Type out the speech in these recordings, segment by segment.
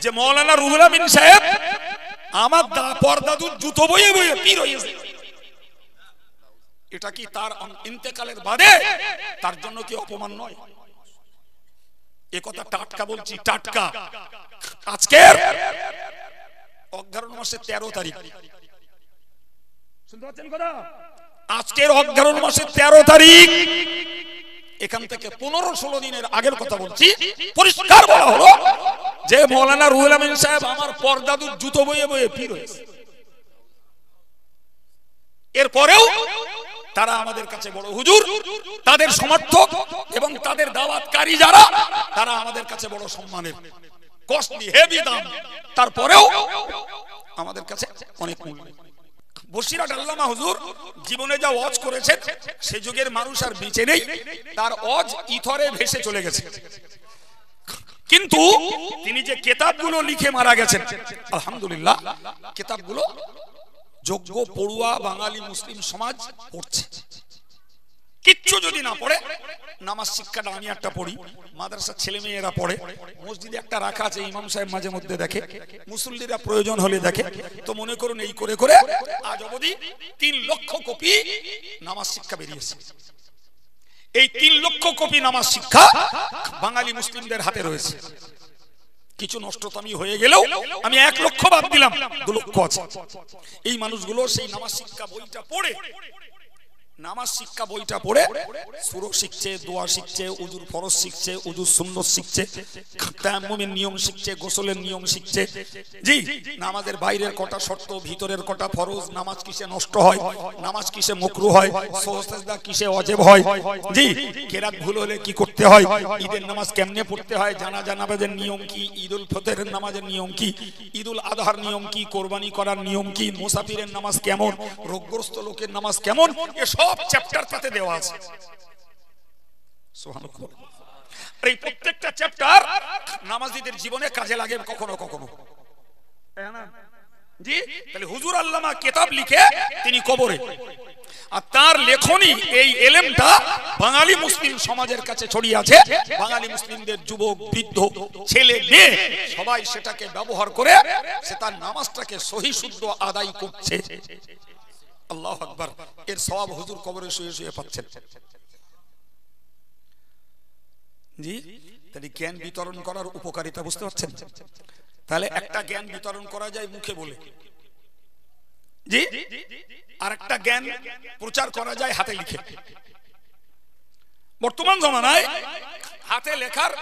যে মৌলানা রুহুল আমিন সাহেব আমার পরদাদুর জুতো বয়ে বয়ে পীর হয়েছে, এটা কি তার ইন্তেকালের বাদে তার জন্য কি অপমান নয়? এ কথা টাটকা বলছি, টাটকা। আজকের অগ্রহায়ণ মাসের 13 তারিখ, শুনতে পাচ্ছেন কথা? আজকের অগ্রহায়ণ মাসের 13 তারিখ, এখান থেকে 15-16 দিনের আগের কথা বলছি, পরিষ্কার বলা হলো যে মৌলানা রুহুল আমিন সাহেব আমার পরদাদুর জুতো বয়ে বয়ে পীর হয়েছে। এরপরেও তারা আমাদের কাছে বড় হুজুর, তাদের সমর্থক এবং তাদের দাওয়াতকারী যারা, তারা আমাদের কাছে বড় সম্মানের, কস্টলি, হেভি দাম, তারপরেও আমাদের কাছে অনেক মূল্য। বসিরহাট আল্লামা হুজুর জীবনে যা ওয়াজ করেছেন সে যুগের মানুষ আর বেঁচে নেই, তার ওয়াজ ইথরে ভেসে চলে গেছে। কিন্তু তিনি যে কিতাবগুলো লিখে মারা গেছেন, আলহামদুলিল্লাহ কিতাবগুলো যোগ্য পড়ুয়া বাঙালি মুসলিম সমাজ পড়ছে। কিচ্ছু যদি না পড়ে, নামাজ শিক্ষাটা আমি একটা পড়ি, মাদ্রাসার ছেলে মেয়েরা পড়ে, মসজিদে একটা রাখা আছে, ইমাম সাহেব মাঝে মধ্যে দেখে, মুসল্লিরা প্রয়োজন হলে দেখে, তো মনে করুন এই করে করে আজ অবধি 3 লক্ষ কপি নামাজ শিক্ষা বেরিয়েছে। এই 3 লক্ষ কপি নামাজ শিক্ষা বাঙালি মুসলিমদের হাতে রয়েছে। কিছু নষ্টতামি হয়ে গেলেও আমি 1 লক্ষ বাদ দিলাম, 2 লক্ষ আছে। এই মানুষগুলো সেই নামাজ শিক্ষা বইটা পড়ে, নামাজ শিক্ষা বইটা পড়ে সূরা শিখছে, দোয়া শিখছে, উযুর ফরজ শিখছে, উযুর সুন্নাত শিখছে, তায়াম্মুমের নিয়ম শিখছে, গোসলের নিয়ম শিখছে। জি, নামাজের বাইরের কটা শর্ত, ভিতরের কটা ফরজ, নামাজ কিসে নষ্ট হয়, নামাজ কিসে মাকরুহ হয়, সুজদা কিসে ওয়াজিব হয়, জি, কিরাত ভুল হলে কি করতে হয়, ঈদের নামাজ কেমনে পড়তে হয়, জানাজা নামাজের নিয়ম কি, ঈদুল ফিতরের নামাজের নিয়ম কি, ঈদুল আযহার নিয়ম কি, কুরবানি করার নিয়ম কি, মুসাফিরের নামাজ কেমন, রোগগ্রস্ত লোকের নামাজ কেমন, এসব চ্যাপ্টার তাতে দেওয়া আছে। সুবহানাল্লাহ। আর এই প্রত্যেকটা চ্যাপ্টার নামাজীদের জীবনে কাজে লাগে কখনো কখনো। জি, তাহলে হুজুর আল্লামা কিতাব লিখে তিনি কবরে, আর তার লেখনী এই ইলমটা বাঙালি মুসলিম সমাজের কাছে ছড়িয়ে আছে। বাঙালি মুসলিমদের যুবক, বৃদ্ধ, ছেলে, মেয়ে সবাই সেটাকে ব্যবহার করে সে তার নামাজটাকে সহি শুদ্ধ আদায় করছে। আল্লাহু আকবার। এর সওয়াব হুজুর কবরে শুয়ে শুয়ে পাচ্ছেন। জি, তাহলে জ্ঞান বিতরণ করার উপকারিতা বুঝতে পারছেন? তাহলে একটা জ্ঞান বিতরণ করা যায় মুখে বলে, জি, আর একটা জ্ঞান প্রচার করা যায় হাতে লিখে। বর্তমান জমানায় হাতে লেখার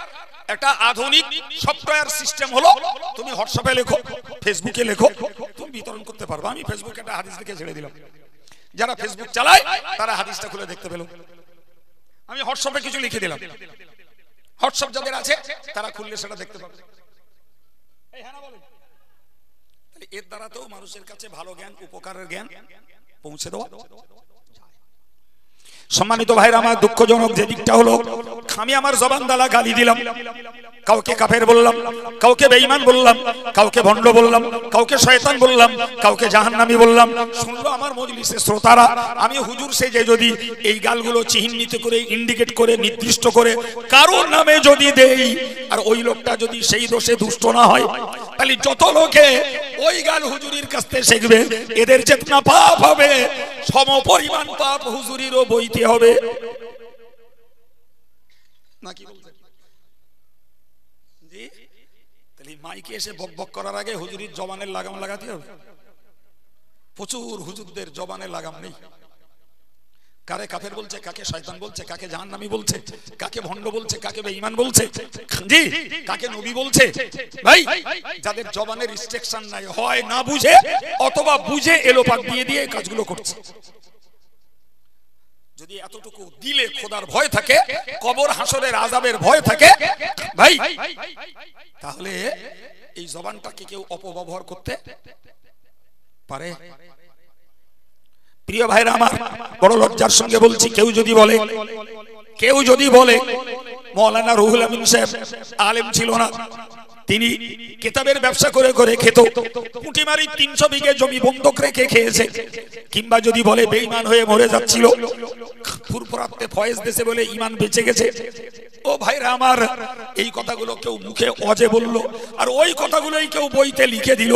একটা আধুনিক সফটওয়্যার সিস্টেম হলো, তুমি হোয়াটসঅ্যাপে লেখো, ফেসবুকে লেখো, তুমি বিতরণ করতে পারবে। আমি ফেসবুকে একটা হাদিস লিখে ছেড়ে দিলাম, যারা ফেসবুক চালায় তারা হাদিসটা খুলে দেখতে পেল। আমি হোয়াটসঅ্যাপে কিছু লিখে দিলাম, হোয়াটসঅ্যাপ যাদের আছে তারা খুললে সেটা দেখতে পাবে। তাহলে এর দ্বারাতেও মানুষের কাছে ভালো জ্ঞান, উপকারের জ্ঞান পৌঁছে দেওয়া। সম্মানিত ভাইরা আমার, দুঃখজনক যে দিকটা হলো, আমি আমার জবান দ্বারা গালি দিলাম, কাউকে কাফের বললাম, কাউকে বেঈমান বললাম, কাউকে ভণ্ড বললাম, কাউকে শয়তান বললাম, কাউকে জাহান্নামী বললাম। শুনলো আমার মজলিসের শ্রোতারা, আমি হুজুর সেজে যদি এই গালগুলো চিহ্নিত করে, ইন্ডিকেট করে, নির্দিষ্ট করে কারোর নামে যদি দেই, আর ওই লোকটা যদি সেই দোষে দুষ্ট না হয়, তাহলে যত লোকে ওই গাল হুজুরির কাছ থেকে শিখবে, এদের চেতনা পাপ হবে, সমপরিমাণ পাপ হুজুরিরও বইতে হবে। নাকি বলছেন? জি, তাহলে মাইকে এসে বকবক করার আগে হুজুরির জবানের লাগাম লাগাতে হবে। প্রচুর হুজুরদের জবানের লাগাম নেই। কারে কাফের বলছে, কাকে শয়তান বলছে, কাকে জাহান্নামী বলছে, কাকে ভণ্ড বলছে, কাকে বেঈমান বলছে, জি, কাকে নবী বলছে। ভাই, যাদের জবানের রিস্ট্রিকশন নাই, হয় না বুঝে অথবা বুঝে এলোপাক দিয়ে দিয়ে কাজগুলো করছে। যদি এতটুকু দিলে খোদার ভয় থাকে, কবর হাসরের আযাবের ভয় থাকে, ভাই, তাহলে এই জবানটাকে কেউ অপব্যবহার করতে পারে? প্রিয় ভাইরা আমার, বড় লজ্জার সঙ্গে বলছি, কেউ যদি বলে মৌলানা রুহুল আমিন সাহেব আলেম ছিল না, তিনি কিতাবের ব্যবসা করে করে খেত, পুঁটিমারি 300 বিঘে জমি বন্ধক রেখে খেয়েছে। কিংবা যদি বলে বেঈমান হয়ে মরে যাচ্ছিল, ফুরফুরাতে ফয়েজ দেশে বলে ঈমান বেঁচে গেছে। ও ভাইরা আমার, এই কথাগুলো কেউ মুখে অজে বলল, আর ওই কথাগুলোই কেউ বইতে লিখে দিল।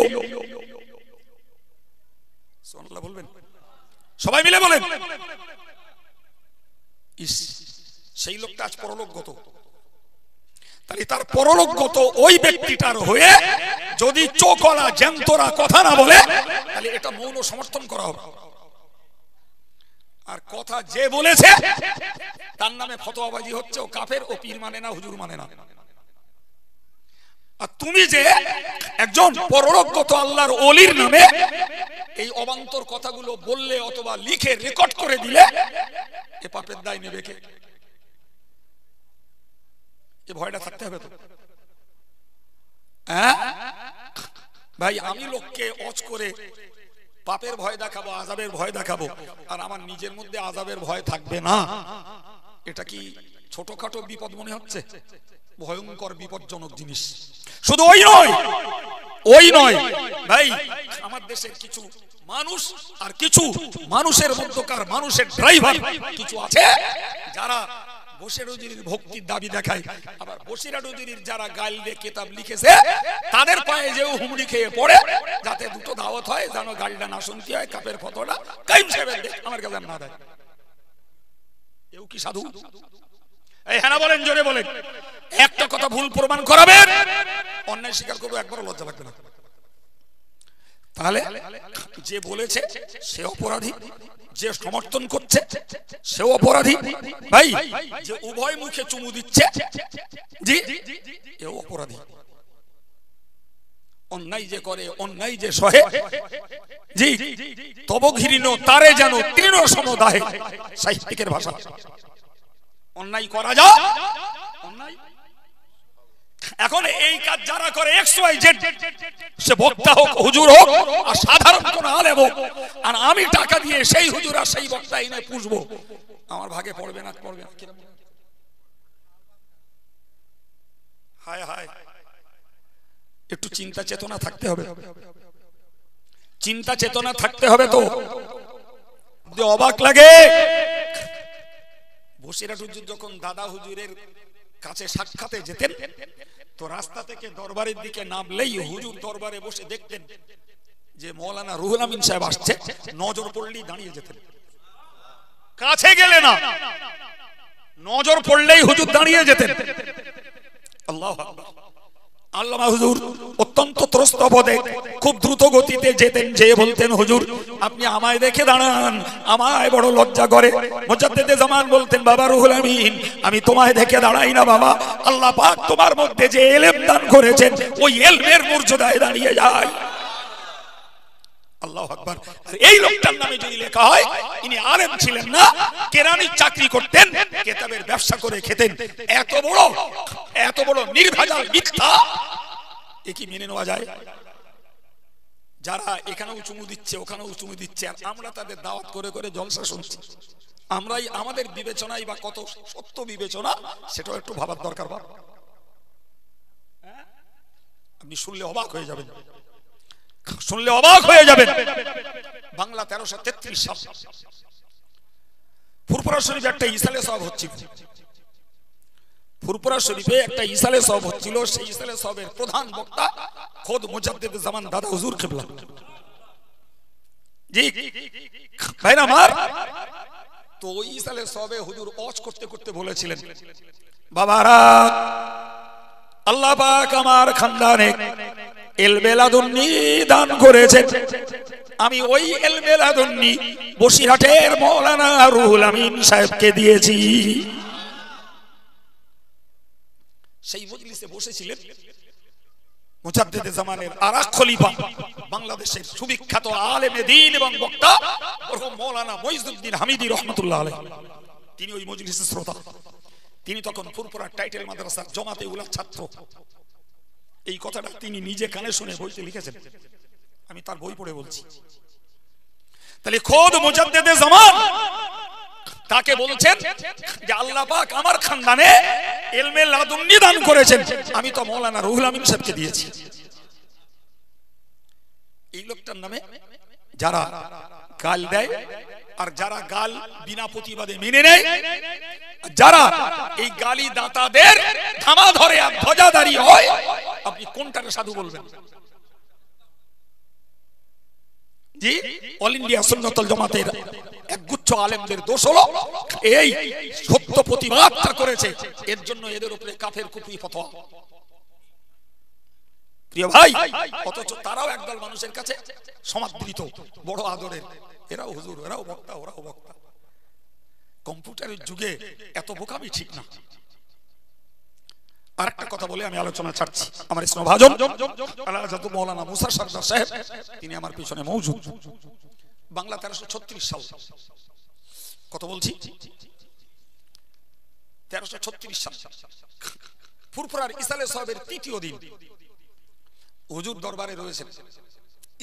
সুবহানাল্লাহ বলবেন, সবাই মিলে বলেন। সেই লোকটা আজ পরলোকগত। তাহলে তার পরলোকগত ওই ব্যক্তিটার হয়ে যদি চোখলা জ্যান্তরা কথা না বলে, তাহলে এটা মৌন সমর্থন করা হবে। আর কথা যে বলেছে তার নামে ফতোয়াবাজি হচ্ছে, ও কাফের, ও পীর মানে না, হুজুর মানে না। আর তুমি যে একজন পরলোকগত আল্লাহর ওলির নামে এই অবান্তর কথাগুলো বললে অথবা লিখে রেকর্ড করে দিলে, এ পাপের দায় নেবে কে? এ ভয়টা থাকতে হবে তো। হ্যাঁ ভাই, আমি লোককে অজ করে পাপের ভয় দেখাবো, আযাবের ভয় দেখাবো, আর আমার নিজের মধ্যে আযাবের ভয় থাকবে না, এটা কি ছোটখাটো বিপদ মনে হচ্ছে? ভয়ঙ্কর বিপজ্জনক জিনিস। শুধু ওই নয় ভাই, আমার দেশের কিছু মানুষ আর কিছু মানুষের মধ্যকার মানুষের ড্রাইভার কিছু আছে যারা বসিরা হুজুরির ভক্তির দাবি দেখায়, আবার বসিরা হুজুরির যারা গাইলে কিতাব লিখেছে তাদের পায়ে যে হুমড়ি খেয়ে পড়ে, যাতে দুটো দাওয়াত হয়, যেন গালিটা না শুনতে হয়, কাপের ফতোয়াটা কাইম সাহেবের দেখ আমার কাছে না দেয়। এও কি সাধু? এই হ্যাঁ বলেন, জোরে বলেন। একটা কথা ভুল প্রমাণ করাবেন, অন্যায় স্বীকার করবো, একবারও লজ্জা লাগবে না। তাহলে যে বলেছে সে অপরাধী, যে সমর্থন করছে সে অপরাধী। ভাই, যে উভয় মুখে চুমু দিচ্ছে জি, এও অপরাধী। অন্যায় যে করে, অন্যায় যে সহে জি, তব ঘৃণ তারে যেন তৃণ সমদাহে, সাহিত্যিকের ভাষা। অন্যায় করা যা অন্যায়। এখন এই কাজ যারা করে XYZ, সে বক্তা হোক, হুজুর হোক, আর সাধারণ কোন আলেম হোক, আর আমি টাকা দিয়ে সেই হুজুর আর সেই বক্তা এনে পুষবো, আমার ভাগে পড়বে না, পড়বে না। হায় হায়, একটু চিন্তা চেতনা থাকতে হবে, চিন্তা চেতনা থাকতে হবে। তো অবাক লাগে, বসিরা হুজুর যখন দাদা হুজুরের কাছে সাক্ষাতে যেতেন, তো রাস্তা থেকে দরবারের দিকে নামলেই হুজুর দরবারে বসে দেখতেন যে মৌলানা রুহুল আমিন সাহেব আসছে, নজর পড়লেই দাঁড়িয়ে যেতেন, কাছে গেলে না, নজর পড়লেই হুজুর দাঁড়িয়ে যেতেন। আল্লাহু আকবার। আল্লামা হুজুর অত্যন্ত ত্রস্ত পদে খুব দ্রুত গতিতে যেতেন, যে বলতেন, হুজুর আপনি আমায় দেখে দাঁড়ান, আমায় বড় লজ্জা করে। মুজাদ্দিদে জামান বলতেন, বাবা রুহুল আমিন, আমি তোমায় দেখে দাঁড়াই না বাবা, আল্লাহ পাক তোমার মধ্যে যে ইলম দান করেছেন ওই ইলমের মর্যাদায় দাঁড়িয়ে যায়। আল্লাহু আকবার। এই লোকটার নামে যদি লেখা হয় ইনি আলেম ছিলেন না, কেরানির চাকরি করতেন, কিতাবের ব্যবসা করে খেতেন, এত বড় নির্ভেজাল মিথ্যা, এ কি মেনে নেওয়া যায়? যারা এখানেও চুমু দিচ্ছে, ওখানেও চুমু দিচ্ছে, আর আমরা তাদের দাওয়াত করে করে জলসা শুনছি। আমরাই আমাদের বিবেচনায় বা কত সত্য বিবেচনা, সেটাও একটু ভাবার দরকার। আপনি শুনলে অবাক হয়ে যাবেন, শুনলে অবাক হয়ে যাবেন। বাংলা 1333 সাল ফুরফুরা শরীফে একটা ইসালে সওয়াব হচ্ছিল। ফুরফুরা শরীফে একটা ইসালে সওয়াব হচ্ছিল, সেই ইসালে সওয়াবের প্রধান বক্তা খোদ মুজাদ্দিদে জামান দাদা হুজুর কিবলা। জি ভাইরা আমার, তো ওই ইসালে সওয়াবে হুজুর ওয়াজ করতে করতে বলেছিলেন, বাবারা আল্লাহ পাক আমার খানদানে ইলমে লাদুন্নি দান করেছেন, আমি ওই ইলমে লাদুন্নি বসিরহাটের মাওলানা রুহুল আমিন সাহেবকে দিয়েছি। সেই মজলিসে বসেছিলেন মুজাদ্দিদে জামানের আরেক খলিফা, বাংলাদেশের সুবিখ্যাত আলেমে দ্বীন এবং বক্তা মরহুম মাওলানা মুইজউদ্দিন হামিদি রাহমাতুল্লাহ আলাইহি। তিনি ওই মজলিসের শ্রোতা। তিনি তখন ফুরফুরা টাইটেল মাদ্রাসার জামাতে উলার ছাত্র। এই কথাটা তিনি নিজে কানে শুনে বইতে লিখেছেন, আমি তার বই পড়ে বলছি। তাহলে খোদ মুজাদ্দিদে জামান তাকে বলছেন যে আল্লাহ পাক আমার খানদানে ইলমে লাদুন্নি দান করেছেন, আমি তো মৌলানা রুহুল আমিন সাহেবকে দিয়েছি। এই লোকটার নামে যারা গাল দেয় আর যারা গাল বিনা প্রতিবাদে মেনে নেয়, যারা এই গালি দাতাদের ধামা ধরে আর ধ্বজাধারী হয়, আপনি কোনটাকে সাধু বলবেন? জি, অল ইন্ডিয়া সুন্নাতুল জামাতের একগুচ্ছ আলেমদের দোষ হলো এই সত্য প্রতিবাদটা করেছে, এর জন্য এদের উপরে কাফের কুফরি ফতোয়া। প্রিয় ভাই, অথচ তারাও একদল মানুষের কাছে সমাদৃত, বড় আদরের। এরাও হুজুর, এরাও বক্তা, ওরাও বক্তা। কম্পিউটারের যুগে এত বোকামি ঠিক না। আর একটা কথা বলে আমি আলোচনা ছাড়ছি। আমার স্নেহভাজন আল্লাহ মৌলানা মুসা সরদার সাহেব, তিনি আমার পিছনে মৌজুদ। বাংলা 1336 সাল। কত বলছি? 1336 সাল। ফুরফুরার ইসালে সাহেবের তৃতীয় দিন হুজুর দরবারে রয়েছেন।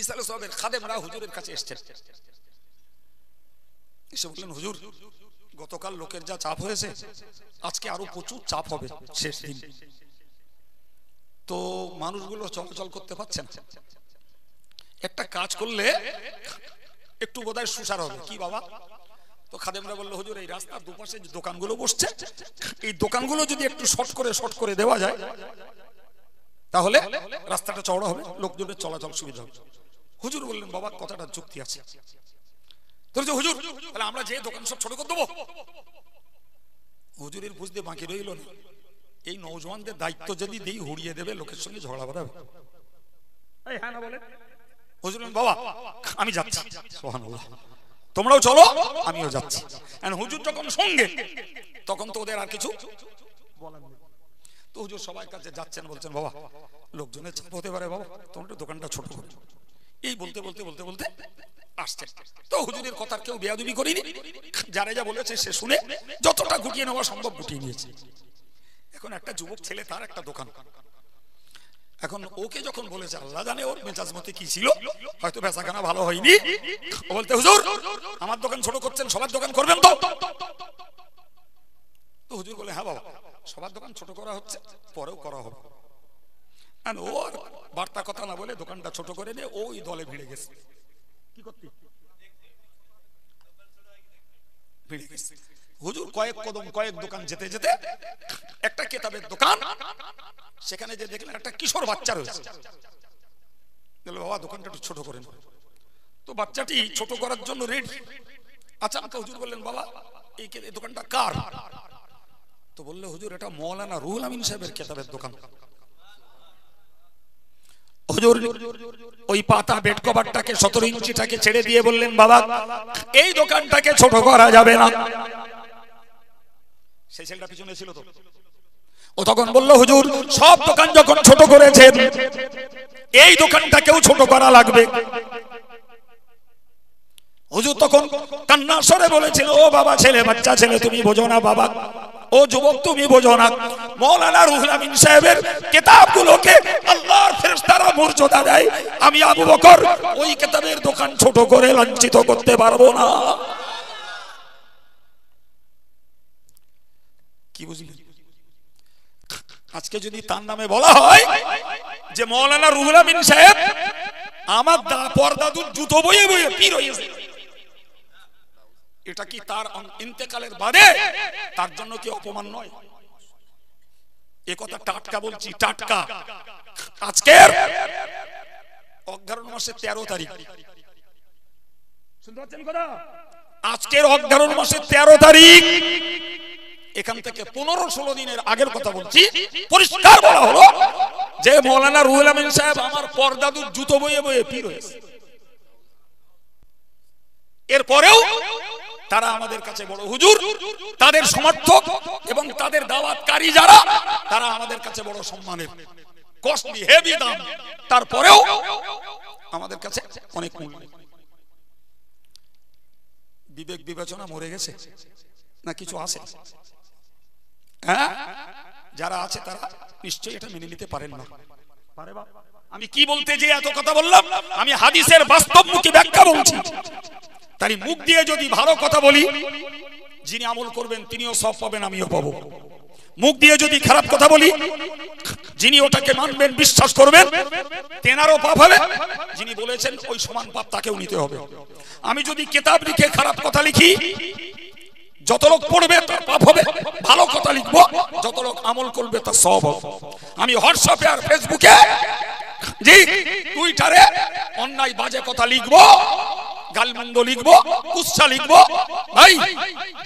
ইসালে সাহেবের খাদেমরা হুজুরের কাছে এসেছেন। এসে বললেন, হুজুর, গতকাল লোকের যা চাপ হয়েছে, আজকে আরো প্রচুর চাপ হবে শেষ দিন, তো মানুষগুলো চলাচল করতে পারছে না। একটা কাজ করলে একটু বোধহয় সুসার হবে। কি বাবা? তো খাদেমরা বললো, হুজুর, এই রাস্তার দুপাশে যে দোকানগুলো বসছে, এই দোকানগুলো যদি একটু শর্ট করে দেওয়া যায়, তাহলে রাস্তাটা চওড়া হবে, লোকজনের চলাচল সুবিধা হবে। হুজুর বললেন, বাবা, কথাটা যুক্তি আছে। হুজুর, তাহলে আমরা যে দোকান সব ছোট করে দেবো? হুজুরের বুঝতে বাকি রইল না, এই নওজওয়ানদের দায়িত্ব যদি দেই, হুড়িয়ে দেবে, লোকের সঙ্গে ঝগড়া বাঁধাবে। হুজুর বললেন, বাবা, আমি যাচ্ছি। সুবহানাল্লাহ, তোমরাও চলো, আমিও যাচ্ছি। হুজুর যখন সঙ্গে, তখন তো ওদের আর কিছু বলার নেই। তো হুজুর সবাই কাছে যাচ্ছেন, বলছেন, বাবা, লোকজনের চাপ হতে পারে, বাবা তোমরা দোকানটা ছোট করো। এই বলতে বলতে বলতে বলতে আসছে। তো হুজুরের কথার কেউ বেয়াদবি করেনি, যারা যা বলেছে সে শুনে যতটা গুটিয়ে নেওয়া সম্ভব গুটিয়ে নিয়েছে। এখন একটা যুবক ছেলে, তার একটা দোকান। এখন ওকে যখন বলেছে, আল্লাহ জানে ওর মেজাজ মতে কি ছিল, হয়তো বেচাকেনা ভালো হয়নি, ও বলতে, হুজুর, আমার দোকান ছোট করছেন, সবার দোকান করবেন তো? তো হুজুর বলে, হ্যাঁ বাবা, সবার দোকান ছোট করা হচ্ছে, পরেও করা হবে। ও আর বার্তা কথা না বলে দোকানটা ছোট করে নিয়ে ওই দলে ভিড়ে গেছে। কি করতে? ভিড়ে গেছে। হুজুর কয়েক কদম, কয়েক দোকান যেতে যেতে একটা কিতাবের দোকান, সেখানে যে দেখলেন একটা কিশোর বাচ্চা রয়েছে। বাবা, দোকানটা একটু ছোট করে নাও। তো বাচ্চাটি ছোট করার জন্য রেডি। আচ্ছা, তো হুজুর বললেন, বাবা, এই দোকানটা কার? তো বললে, হুজুর, এটা মৌলানা রুহুল আমিন সাহেবের কিতাবের দোকান। হুজুর ওই পাতা বেড কভারটাকে 17 ইঞ্চিটাকে ছেড়ে দিয়ে বললেন, বাবা, এই দোকানটাকে ছোট করা যাবে না। সেই ছেলেটা পিছনে ছিল তো, ও তখন বলল, হুজুর, সব দোকান যখন ছোট করেছেন, এই দোকানটাকেও ছোট করা লাগবে। হুজুর তখন কান্না স্বরে বলেছিল, ও বাবা, ছেলে, বাচ্চা ছেলে, তুমি বোঝো না বাবা, ও যুবক, তুমি বোঝো না, মৌলানা রুহুল আমিন সাহেবের কিতাবগুলোকে আল্লাহর ফেরেশতারা মর্যাদা দেয়। আমি আবু বকর ওই কিতাবের দোকান ছোট করে লাঞ্ছিত করতে পারবো না। কি বুঝলি? আজকে যদি তার নামে বলা হয় যে মৌলানা রুহুল আমিন সাহেব আমার পরদাদুর জুতো বইয়ে বইয়ে পীর হয়েছে, এটা কি তার ইন্তেকালের বাদে তার জন্য কি অপমান নয়? এ কথা টাটকা বলছি, টাটকা। আজকের অগ্রহায়ণ মাসের 13 তারিখ, শুনতে পাচ্ছেন কথা? আজকের অগ্রহায়ণ মাসের 13 তারিখ, এখান থেকে 15-16 দিনের আগের কথা বলছি, পরিষ্কার বলা হলো যে মৌলানা রুহুল আমিন সাহেব আমার পরদাদুর জুতো বইয়ে বইয়ে পীর হয়েছে। এরপরেও তারা আমাদের কাছে বড় হুজুর, তাদের সমর্থক এবং তাদের দাওয়াতকারী যারা, তারা আমাদের কাছে বড় সম্মানের, কস্টলি, হেভি দাম, তারপরেও আমাদের কাছে অনেক মূল্য। বিবেক বিবেচনা মরে গেছে না কিছু আছে? হ্যাঁ, যারা আছে তারা নিশ্চয়ই এটা মেনে নিতে পারেন না। আমি কি বলতে যে এত কথা বললাম, আমি হাদিসের বাস্তবমুখী ব্যাখ্যা বলছি। তাই মুখ দিয়ে যদি ভালো কথা বলি, যিনি আমল করবেন তিনিও সব পাবেন, আমিও পাবো। মুখ দিয়ে যদি খারাপ কথা বলি, যিনি ওটাকে মানবেন বিশ্বাস করবেন তেনারও পাপ হবে, যিনি বলেছেন ওই সমান পাপ তাকেও নিতে হবে। আমি যদি কিতাব লিখে খারাপ কথা লিখি, যত লোক পড়বে তার পাপ হবে, ভালো কথা লিখবো যত লোক আমল করবে তার সওয়াব হবে। আমি হোয়াটসঅ্যাপে আর ফেসবুকে জি টুইটারে অন্যায় বাজে কথা লিখবো, গালমন্দ লিখবো, কুৎসা লিখবো, ভাই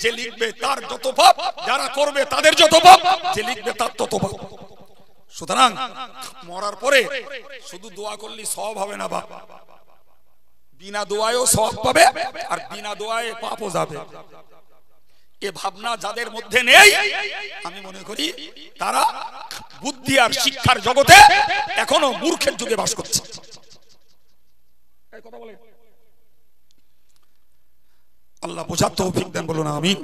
যে লিখবে তার যত পাপ, যারা করবে তাদের যত পাপ, যে লিখবে তার তত পাপ। সুতরাং মরার পরে শুধু দোয়া করলে সওয়াব হবে না, বাপ বিনা দোয়ায়ও সওয়াব পাবে আর বিনা দোয়ায় পাপও যাবে। এ ভাবনা যাদের মধ্যে নেই, আমি মনে করি তারা বুদ্ধি আর শিক্ষার জগতে এখনো মূর্খের যুগে বাস করছে। আল্লাহ বোঝার তৌফিক দেন, বলুন আমিন।